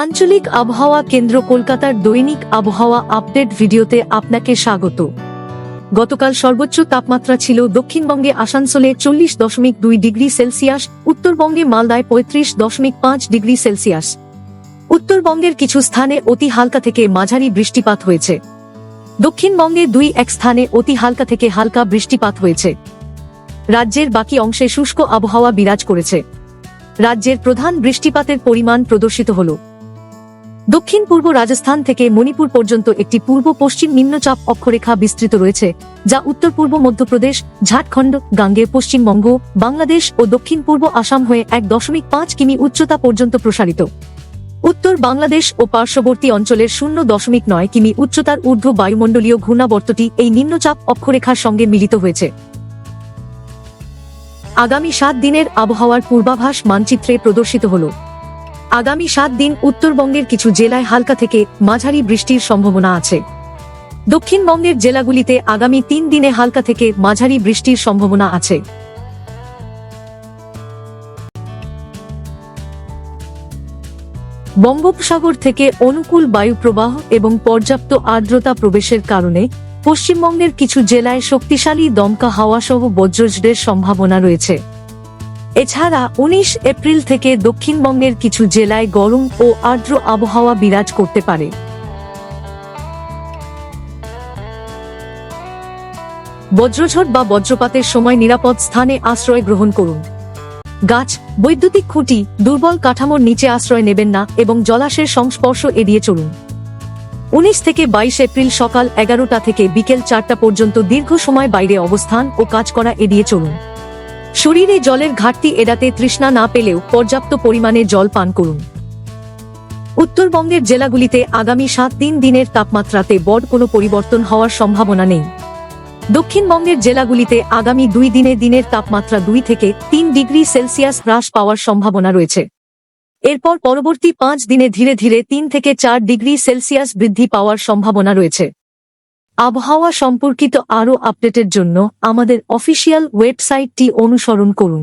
আঞ্চলিক আবহাওয়া কেন্দ্র কলকাতার দৈনিক আবহাওয়া আপডেট ভিডিওতে আপনাকে স্বাগত। গতকাল সর্বোচ্চ তাপমাত্রা ছিল দক্ষিণবঙ্গে আসানসোলে 40.2 ডিগ্রি সেলসিয়াস, উত্তরবঙ্গে মালদায় 35.5 ডিগ্রি সেলসিয়াস। উত্তরবঙ্গের কিছু স্থানে অতি হালকা থেকে মাঝারি বৃষ্টিপাত হয়েছে। দক্ষিণবঙ্গে 2-1 স্থানে অতি হালকা থেকে হালকা বৃষ্টিপাত হয়েছে। রাজ্যের বাকি অংশে শুষ্ক আবহাওয়া বিরাজ করেছে। রাজ্যের প্রধান বৃষ্টিপাতের পরিমাণ প্রদর্শিত হল। দক্ষিণ পূর্ব রাজস্থান থেকে মণিপুর পর্যন্ত একটি পূর্ব পশ্চিম নিম্নচাপ অক্ষরেখা বিস্তৃত রয়েছে, যা উত্তর পূর্ব মধ্যপ্রদেশ, ঝাড়খণ্ড, গাঙ্গেয় পশ্চিমবঙ্গ, বাংলাদেশ ও দক্ষিণ পূর্ব আসাম হয়ে 1.5 কিমি উচ্চতা পর্যন্ত প্রসারিত। উত্তর বাংলাদেশ ও পার্শ্ববর্তী অঞ্চলের 0.9 কিমি উচ্চতার ঊর্ধ্ব বায়ুমণ্ডলীয় ঘূর্ণাবর্তটি এই নিম্নচাপ অক্ষরেখার সঙ্গে মিলিত হয়েছে। আগামী 7 দিনের আবহাওয়ার পূর্বাভাস মানচিত্রে প্রদর্শিত হল। আগামী 7 দিন উত্তরবঙ্গের কিছু জেলায় হালকা থেকে মাঝারি বৃষ্টির সম্ভাবনা আছে। দক্ষিণবঙ্গের জেলাগুলিতে আগামী 3 দিনে হালকা থেকে মাঝারি বৃষ্টির সম্ভাবনা আছে। বঙ্গোপসাগর থেকে অনুকূল বায়ুপ্রবাহ এবং পর্যাপ্ত আর্দ্রতা প্রবেশের কারণে পশ্চিমবঙ্গের কিছু জেলায় শক্তিশালী দমকা হাওয়া সহ বজ্রঝড়ের সম্ভাবনা রয়েছে। এছাড়া 19 এপ্রিল থেকে দক্ষিণবঙ্গের কিছু জেলায় গরম ও আর্দ্র আবহাওয়া বিরাজ করতে পারে। বজ্রঝড় বা বজ্রপাতের সময় নিরাপদ স্থানে আশ্রয় গ্রহণ করুন। গাছ, বৈদ্যুতিক খুঁটি, দুর্বল কাঠামোর নিচে আশ্রয় নেবেন না এবং জলাশয়ের সংস্পর্শ এড়িয়ে চলুন। 19 থেকে 22 এপ্রিল সকাল 11টা থেকে বিকেল 4টা পর্যন্ত দীর্ঘ সময় বাইরে অবস্থান ও কাজ করা এড়িয়ে চলুন। শরীরে জলের ঘাটতি এড়াতে তৃষ্ণা না পেলেও পর্যাপ্ত পরিমাণে জল পান করুন। উত্তরবঙ্গের জেলাগুলিতে আগামী 7 দিনের তাপমাত্রাতে বড় কোনো পরিবর্তন হওয়ার সম্ভাবনা নেই। দক্ষিণবঙ্গের জেলাগুলিতে আগামী 2 দিনে দিনের তাপমাত্রা 2 থেকে 3 ডিগ্রি সেলসিয়াস হ্রাস পাওয়ার সম্ভাবনা রয়েছে। এরপর পরবর্তী 5 দিনে ধীরে ধীরে 3 থেকে 4 ডিগ্রি সেলসিয়াস বৃদ্ধি পাওয়ার সম্ভাবনা রয়েছে। আবহাওয়া সম্পর্কিত আরও আপডেটের জন্য আমাদের অফিসিয়াল ওয়েবসাইটটি অনুসরণ করুন।